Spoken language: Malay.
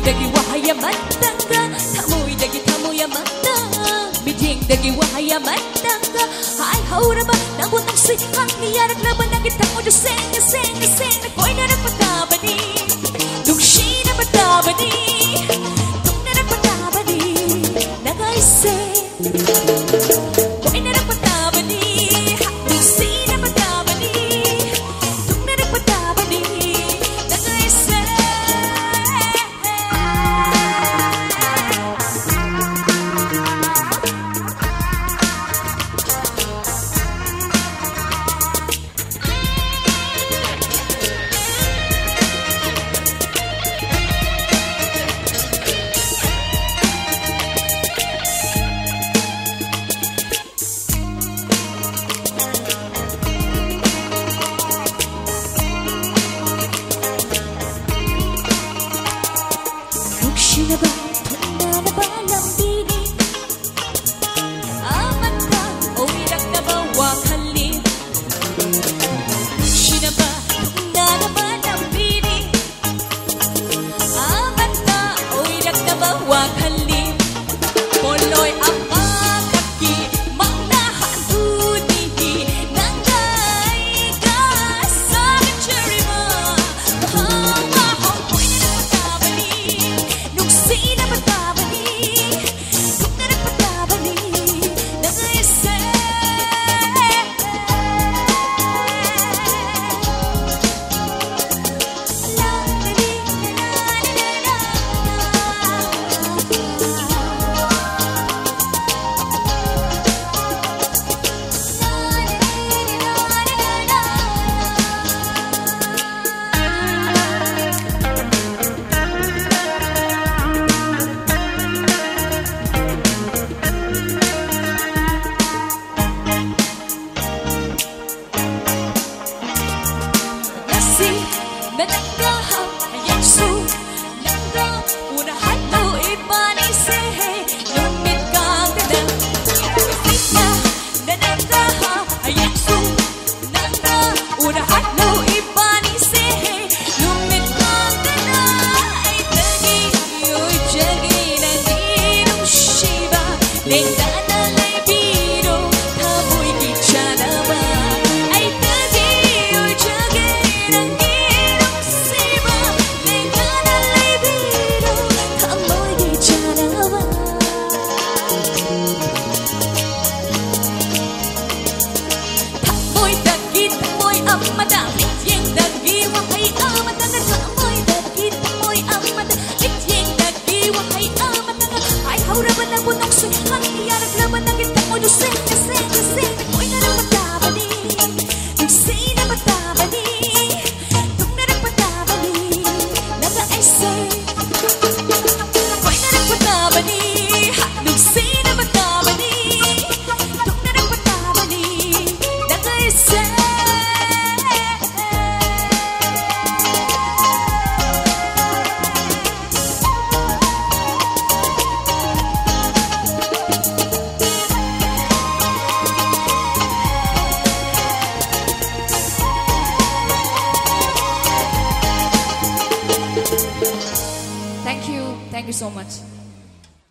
Dagi wahaya matangga, tamoy dagi tamoy mata. Biding dagi wahaya matangga, ay haura ba nabot ang sikang niyarak laban ng kita mo seng seng seng na koy na nagpatabani, dugsi na patabani, tung na nagpatabani, nagaise. Koy na nagpatabani, dugsi na patabani, tung na nagpatabani, nagaise. Sinaba, na ba lambini? Aman ka, o irak na ba wakali? Sinaba, na ba lambini? Aman ka, o irak na ba wakali? Poloy ang makaki, mangnahan dunihi, nanggay ka sa cherry mo. Mahang-mahang ko'y na nagpatabali. Sina patabani, kung na nagpatabani, nag-iisa. Nananggahang ayakso, langga, unahan mo ipanisihe, lumit kang ganang. Isita, nananggahang ayakso, langga, unahan mo ipanisihe, lumit kang ganang. Ay tagi, oy jagi, nandirong shiba, lengga na laibiro, tamoy gichana ba. Ay tagi, oy jagi, nandirong mata, yang dagi wahai amat tangan. Tamoy dagi, tamoy amat, yang dagi wahai amat tangan. Ay haura ba na bunong sihang iyarak laban ng kita mo seng seng seng. Ko'y na nagpatabani, dugsi na patabani, tung na nagpatabani, nag-aise. Ko'y na nagpatabani, dugsi na patabani, tung na nagpatabani, nag-aise. Thank you so much.